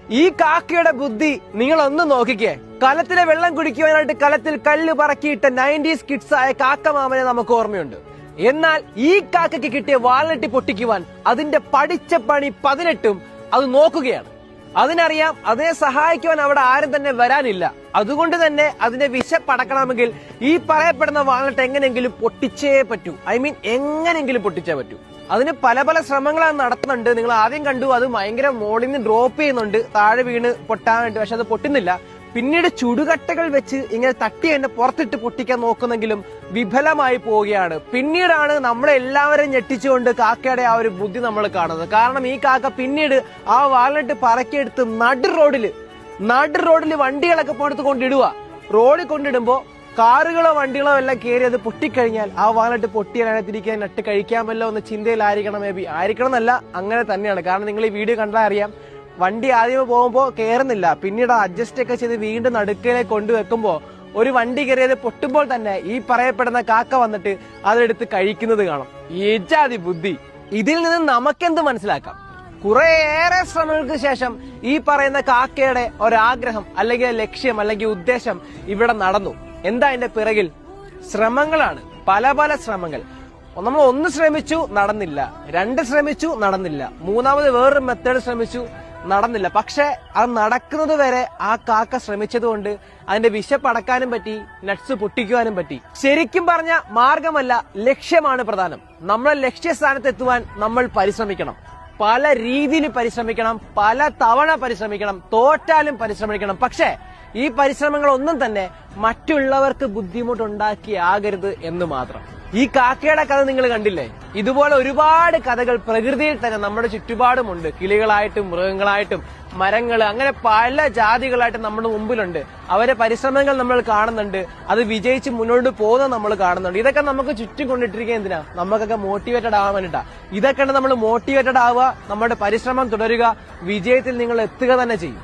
ഈ കാക്കയുടെ ബുദ്ധി നിങ്ങളൊന്ന് നോക്കിക്കേ. കലത്തിലെ വെള്ളം കുടിക്കുവാനായിട്ട് കലത്തിൽ കല്ല് പറക്കിയിട്ട 90s കിഡ്സ് ആയ കാക്ക മാമനെ നമുക്ക് ഓർമ്മയുണ്ട്. എന്നാൽ ഈ കാക്കയ്ക്ക് കിട്ടിയ വാൽനട്ട് പൊട്ടിക്കുവാൻ അതിന്റെ പഠിച്ച പണി 18ഉം അത് നോക്കുകയാണ്. അതിനറിയാം അതിനെ സഹായിക്കുവാൻ അവിടെ ആരും തന്നെ വരാനില്ല. അതുകൊണ്ട് തന്നെ അതിന്റെ വിശപ്പടക്കണമെങ്കിൽ ഈ പറയപ്പെടുന്ന വാൽനട്ട് എങ്ങനെയെങ്കിലും പൊട്ടിച്ചേ പറ്റൂ. എങ്ങനെയെങ്കിലും പൊട്ടിച്ചേ പറ്റൂ. അതിന് പല പല ശ്രമങ്ങളാണ് നടത്തുന്നുണ്ട്. നിങ്ങൾ ആദ്യം കണ്ടു, അത് ഭയങ്കര മോളിൽ നിന്ന് ഡ്രോപ്പ് ചെയ്യുന്നുണ്ട്, താഴെ വീണ് പൊട്ടാനുണ്ട്. പക്ഷെ അത് പൊട്ടുന്നില്ല. പിന്നീട് ചുടുകട്ടകൾ വെച്ച് ഇങ്ങനെ തട്ടി തന്നെ പുറത്തിട്ട് പൊട്ടിക്കാൻ നോക്കുന്നെങ്കിലും വിഫലമായി പോവുകയാണ്. പിന്നീടാണ് നമ്മളെല്ലാവരും ഞെട്ടിച്ചുകൊണ്ട് കാക്കയുടെ ആ ഒരു ബുദ്ധി നമ്മൾ കാണുന്നത്. കാരണം ഈ കാക്ക പിന്നീട് ആ വാൽനട്ട് പറക്കിയെടുത്ത് നടു റോഡിൽ വണ്ടികളൊക്കെ പോടുത്ത് കൊണ്ടിടുക. റോഡിൽ കൊണ്ടിടുമ്പോ കാറുകളോ വണ്ടികളോ എല്ലാം കയറി അത് പൊട്ടിക്കഴിഞ്ഞാൽ ആ വാൽനട്ട് പൊട്ടിയാതിരിക്കാൻ നട്ട് കഴിക്കാമല്ലോ എന്ന ചിന്തയിലായിരിക്കണം. ആയിരിക്കണം എന്നല്ല, അങ്ങനെ തന്നെയാണ്. കാരണം നിങ്ങൾ ഈ വീഡിയോ കണ്ടാൽ അറിയാം, വണ്ടി ആദ്യമേ പോകുമ്പോ കയറുന്നില്ല, പിന്നീട് അഡ്ജസ്റ്റ് ഒക്കെ ചെയ്ത് വീണ്ടും നടുക്കയിലേക്ക് കൊണ്ടുവെക്കുമ്പോ ഒരു വണ്ടി കയറിയത് പൊട്ടുമ്പോൾ തന്നെ ഈ പറയപ്പെടുന്ന കാക്ക വന്നിട്ട് അതെടുത്ത് കഴിക്കുന്നത് കാണാം. ഏജാതി ബുദ്ധി. ഇതിൽ നിന്ന് നമുക്കെന്ത് മനസ്സിലാക്കാം? കുറേയേറെ ശ്രമങ്ങൾക്ക് ശേഷം ഈ പറയുന്ന കാക്കയുടെ ഒരാഗ്രഹം അല്ലെങ്കിൽ ലക്ഷ്യം അല്ലെങ്കിൽ ഉദ്ദേശം ഇവിടെ നടന്നു. എന്താ അതിന്റെ പിറകിൽ? ശ്രമങ്ങളാണ്, പല പല ശ്രമങ്ങൾ. നമ്മൾ 1 ശ്രമിച്ചു, നടന്നില്ല. 2 ശ്രമിച്ചു, നടന്നില്ല. 3ാമത് വേറൊരു മെത്തേഡ് ശ്രമിച്ചു, നടന്നില്ല. പക്ഷെ അത് നടക്കുന്നത് വരെ ആ കാക്ക ശ്രമിച്ചതുകൊണ്ട് അതിന്റെ വിശപ്പടക്കാനും പറ്റി, നട്സ് പൊട്ടിക്കുവാനും പറ്റി. ശരിക്കും പറഞ്ഞ മാർഗമല്ല, ലക്ഷ്യമാണ് പ്രധാനം. നമ്മളെ ലക്ഷ്യസ്ഥാനത്ത് എത്തുവാൻ നമ്മൾ പരിശ്രമിക്കണം. പല രീതിയിൽ പരിശ്രമിക്കണം, പല തവണ പരിശ്രമിക്കണം, തോറ്റാലും പരിശ്രമിക്കണം. പക്ഷേ ഈ പരിശ്രമങ്ങളൊന്നും തന്നെ മറ്റുള്ളവർക്ക് ബുദ്ധിമുട്ടുണ്ടാക്കിയാകരുത് എന്ന് മാത്രം. ഈ കാക്കയുടെ കഥ നിങ്ങൾ കണ്ടില്ലേ? ഇതുപോലെ ഒരുപാട് കഥകൾ പ്രകൃതിയിൽ തന്നെ നമ്മുടെ ചുറ്റുപാടുമുണ്ട്. കിളികളായിട്ടും മൃഗങ്ങളായിട്ടും മരങ്ങൾ, അങ്ങനെ പല ജാതികളായിട്ടും നമ്മുടെ മുമ്പിലുണ്ട്. അവരെ പരിശ്രമങ്ങൾ നമ്മൾ കാണുന്നുണ്ട്, അത് വിജയിച്ച് മുന്നോട്ട് പോകുന്നത് നമ്മൾ കാണുന്നുണ്ട്. ഇതൊക്കെ നമുക്ക് ചുറ്റും കൊണ്ടിട്ടിരിക്കുക എന്തിനാ? നമുക്കൊക്കെ മോട്ടിവേറ്റഡ് ആവാൻ വേണ്ടിട്ടാ. ഇതൊക്കെ നമ്മൾ മോട്ടിവേറ്റഡ് ആവുക, നമ്മുടെ പരിശ്രമം തുടരുക, വിജയത്തിൽ നിങ്ങൾ എത്തുക തന്നെ ചെയ്യും.